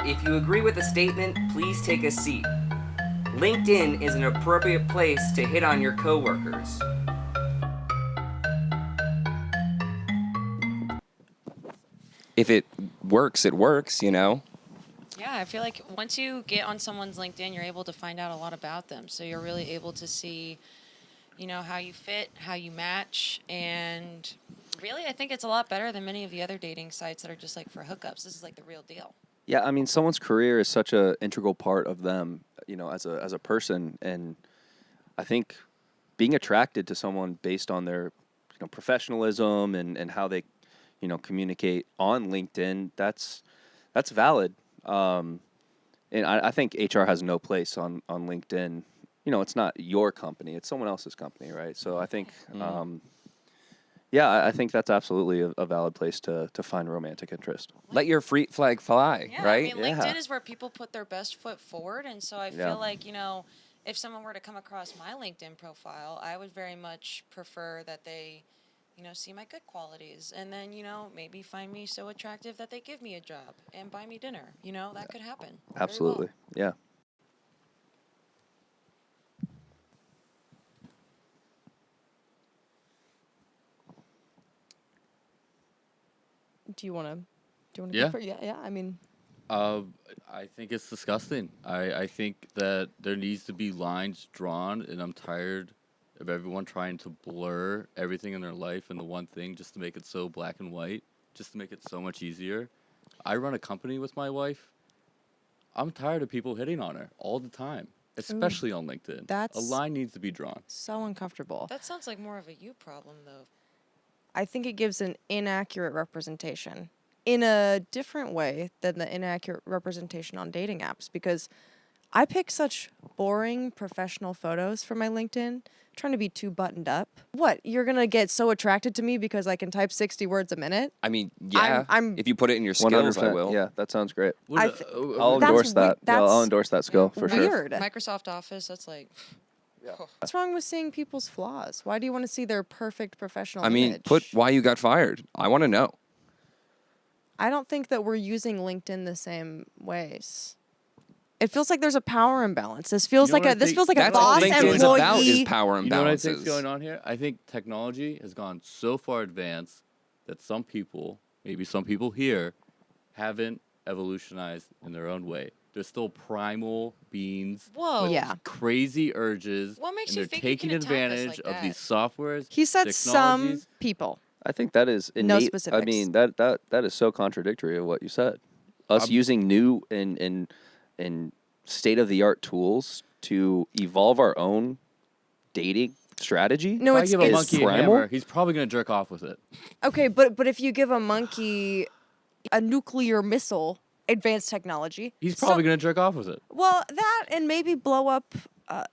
If you agree with the statement, please take a seat. LinkedIn is an appropriate place to hit on your coworkers. If it works, it works, you know? Yeah, I feel like once you get on someone's LinkedIn, you're able to find out a lot about them. So you're really able to see, how you fit, how you match, and really, I think it's a lot better than many of the other dating sites that are just like for hookups. This is like the real deal. Yeah, I mean, someone's career is such an integral part of them, as a person, and I think being attracted to someone based on their, professionalism and how they, communicate on LinkedIn, that's valid. And I think HR has no place on LinkedIn. It's not your company; it's someone else's company, right? So I think, I think that's absolutely a valid place to find romantic interest. Let your free flag fly, Yeah, right? I mean, LinkedIn is where people put their best foot forward, and so I feel like, if someone were to come across my LinkedIn profile, I would very much prefer that they, see my good qualities, and then, maybe find me so attractive that they give me a job and buy me dinner. That could happen. Absolutely, yeah. Do you want to Yeah. go for it? Yeah. I mean, I think it's disgusting. I think that there needs to be lines drawn, and I'm tired of everyone trying to blur everything in their life into one thing just to make it so black and white, just to make it so much easier. I run a company with my wife. I'm tired of people hitting on her all the time, especially on LinkedIn. A that's- line needs to be drawn. so uncomfortable. That sounds like more of a you problem, though. I think it gives an inaccurate representation in a different way than the inaccurate representation on dating apps, because I pick such boring professional photos for my LinkedIn, trying to be too buttoned up. What? You're going to get so attracted to me because I can type 60 words a minute? I mean, yeah. I'm if you put it in your skills, I 100%. will. Yeah, that sounds great. I th- I'll That's endorse that. Yeah, I'll that's endorse that skill for sure. weird. Microsoft Office, that's like... What's wrong with seeing people's flaws? Why do you want to see their perfect professional I mean, image? put why you got fired. I want to know. I don't think that we're using LinkedIn the same ways. It feels like there's a power imbalance. This feels You know like what a I this think- feels like a That's all boss LinkedIn is employee. about is power You know what I imbalances. think's going on here? I think technology has gone so far advanced that some people, maybe some people here, haven't evolutionized in their own way. They're still primal beings Whoa. with Yeah. crazy urges. What makes and you they're think you taking can attack us advantage like of that? these softwares. He said some technologies. people. I think that is innate. No I specifics. mean, that is so contradictory of what you said. Us using new and state of the art tools to evolve our own dating strategy. No, If I it's give a it's monkey a primal? hammer, he's probably going to jerk off with it. okay, but if you give a monkey a nuclear missile, advanced technology, He's probably going to jerk off with it. well, that and maybe blow up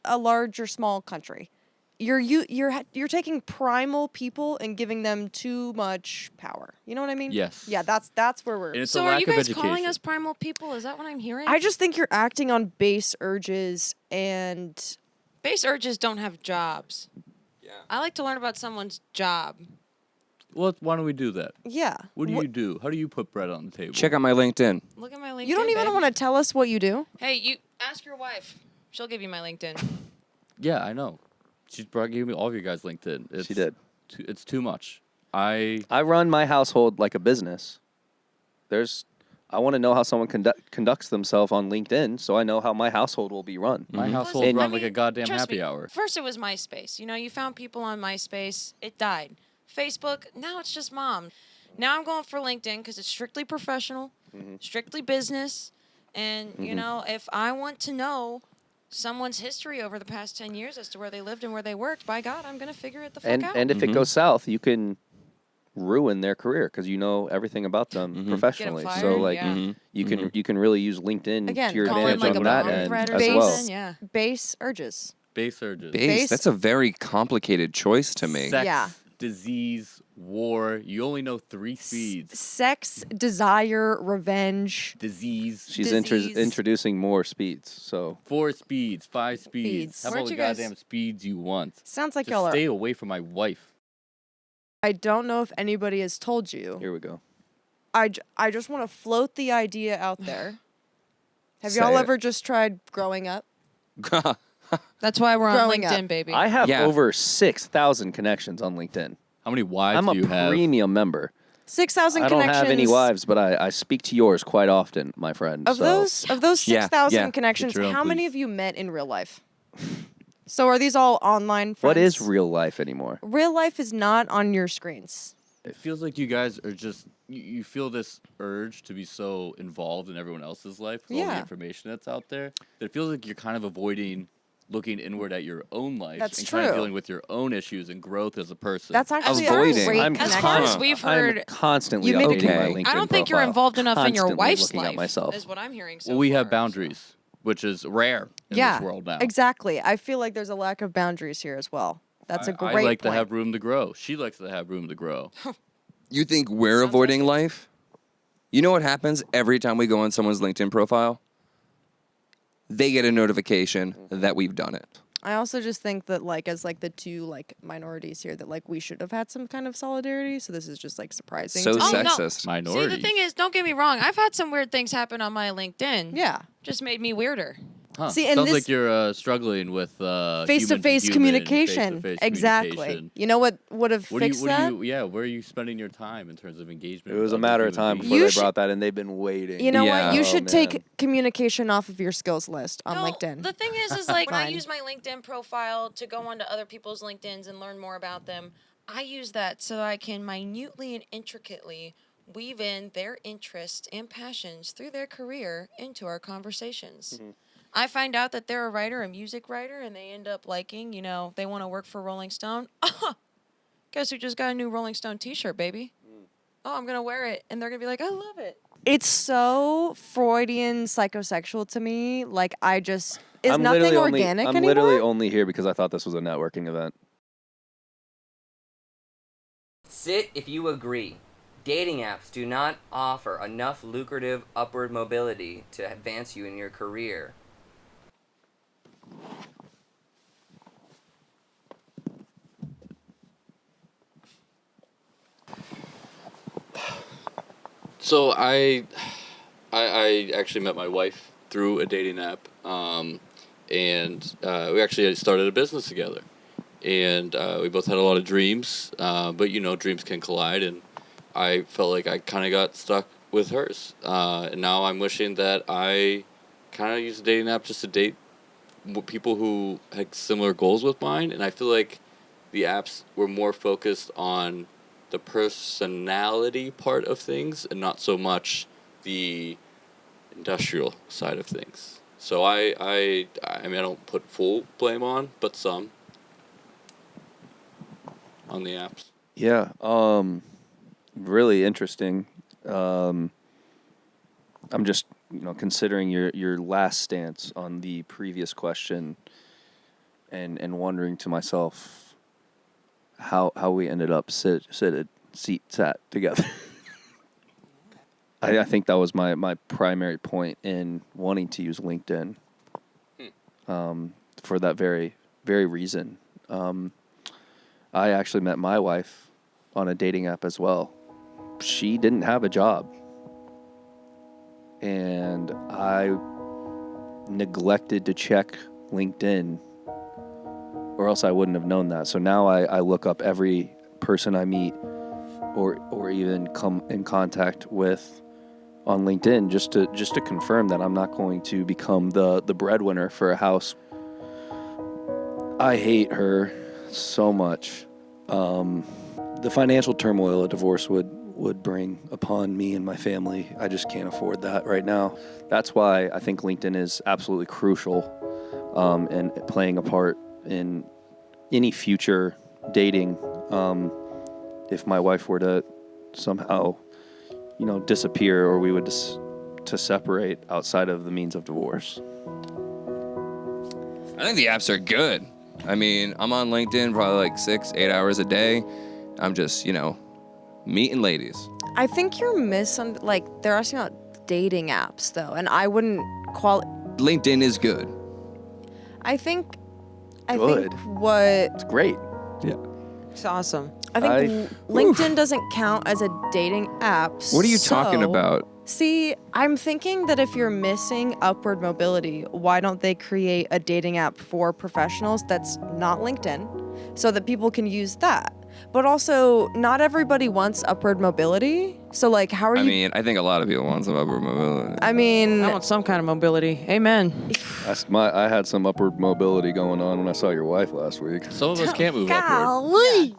a large or small country. You're taking primal people and giving them too much power. You know what I mean? Yes. Yeah, that's where we're. And it's So a are lack you of guys education. calling us primal people? Is that what I'm hearing? I just think you're acting on base urges and Base urges don't have jobs. Yeah. I like to learn about someone's job. Well, why don't we do that? yeah. What do you do? How do you put bread on the table? Check out my LinkedIn. Look at my LinkedIn. You don't even babe. want to tell us what you do? Hey, you ask your wife. She'll give you my LinkedIn. Yeah, I know. She gave me all of your guys' LinkedIn. It's She did. It's too much. I run my household like a business. I want to know how someone conducts themselves on LinkedIn, so I know how my household will be run. my household Listen, run I like a mean, goddamn trust happy me, hour. First, it was MySpace. You found people on MySpace. It died. Facebook. Now it's just mom. Now I'm going for LinkedIn because it's strictly professional, strictly business, and if I want to know someone's history over the past 10 years as to where they lived and where they worked, by God, I'm gonna figure it the fuck out. And if it goes south, you can ruin their career because you know everything about them professionally. fired, So like yeah. you can really use LinkedIn Again, to your call him advantage like on a that bomb end threat or as something. well. Yeah. Base urges. Base urges. Base- That's a very complicated choice to me. Sex, Yeah. disease, war. You only know 3 speeds. Sex, desire, revenge. Disease. She's Disease. introducing more speeds. So 4 speeds, 5 speeds. Speeds. Have all Where'd the you guys- goddamn speeds you want. Sounds like Just y'all are. stay away from my wife. I don't know if anybody has told you. here we go. I just want to float the idea out there Have Say y'all it. ever just tried growing up? That's why we're on Growing LinkedIn, up. baby. I have Yeah. over 6,000 connections on LinkedIn. How many wives I'm do a you have? premium member. 6,000 I don't connections. have any wives, but I speak to yours quite often, my friend. Of so. those Yeah, 6,000 yeah. connections, Get your own, how many please. of you met in real life? So are these all online friends? What is real life anymore? Real life is not on your screens. It feels like you guys are just you feel this urge to be so involved in everyone else's life with all the Yeah. information that's out there that it feels like you're kind of avoiding looking inward at your own life That's and kind of true. dealing with your own issues and growth as a person. That's actually Avoiding. a great I'm As connection. far as Huh. we've I'm heard, constantly You made a updating good my point. LinkedIn I don't think you're profile. involved enough in your Constantly wife's looking life. at myself. Is what I'm hearing so well, we have far, so. boundaries, which is rare in Yeah, this world now. exactly. I feel like there's a lack of boundaries here as well. That's a great I like point. to have room to grow. She likes to have room to grow. You think we're Sounds avoiding like life? You know what happens every time we go on someone's LinkedIn profile? They get a notification that we've done it. I also just think that like as like the two like minorities here that like we should have had some kind of solidarity. So this is just like surprising. So to me. Oh, no. sexist. Minorities. See, the thing is, don't get me wrong. I've had some weird things happen on my LinkedIn. Yeah. Just made me weirder. Huh. See, and sounds this- like you're struggling with Face-to-face human-to-human, communication. face-to-face Exactly. communication. You know what would have What do fixed you, that? where are you spending your time in terms of engagement? It was with a other matter of human time beings? before You they should- brought that, and they've been waiting. You know Yeah. what? You Oh, should man. take communication off of your skills list on No, LinkedIn. The thing is like when I Fine. use my LinkedIn profile to go onto other people's LinkedIns and learn more about them, I use that so I can minutely and intricately weave in their interests and passions through their career into our conversations. I find out that they're a writer, a music writer, and they end up liking, they want to work for Rolling Stone. Guess who just got a new Rolling Stone t-shirt, baby? Oh, I'm going to wear it. And they're going to be like, I love it. It's so Freudian psychosexual to me. Like I just is I'm nothing literally organic I'm anymore. literally only here because I thought this was a networking event. Sit if you agree. Dating apps do not offer enough lucrative upward mobility to advance you in your career. So I actually met my wife through a dating app, and we actually started a business together, and we both had a lot of dreams, but dreams can collide, and I felt like I kind of got stuck with hers, and now I'm wishing that I kind of use a dating app just to date people who had similar goals with mine, and I feel like the apps were more focused on the personality part of things and not so much the industrial side of things. So I mean I don't put full blame on, but some on the apps. Yeah. Really interesting. I'm just considering your last stance on the previous question, and wondering to myself how we ended up sat together. I think that was my primary point in wanting to use LinkedIn. For that very, very reason. I actually met my wife on a dating app as well. She didn't have a job. And I neglected to check LinkedIn, or else I wouldn't have known that. So now I look up every person I meet or even come in contact with on LinkedIn just to confirm that I'm not going to become the breadwinner for a house. I hate her so much. The financial turmoil a divorce would bring upon me and my family, I just can't afford that right now. That's why I think LinkedIn is absolutely crucial, and playing a part in any future dating. If my wife were to somehow, disappear, or we would to separate outside of the means of divorce. I think the apps are good. I mean, I'm on LinkedIn probably like 6-8 hours a day. I'm just, meeting ladies. I think you're they're asking about dating apps though, and I wouldn't LinkedIn is good. I think Good. what It's great. Yeah. It's awesome. I think LinkedIn doesn't count as a dating app. What are you talking so- about? See, I'm thinking that if you're missing upward mobility, why don't they create a dating app for professionals that's not LinkedIn so that people can use that? But also, not everybody wants upward mobility. So, like, how are I you? mean, I think a lot of people want some upward mobility. I mean, I want some kind of mobility. Amen. I had some upward mobility going on when I saw your wife last week. Some of us can't move upward. Golly.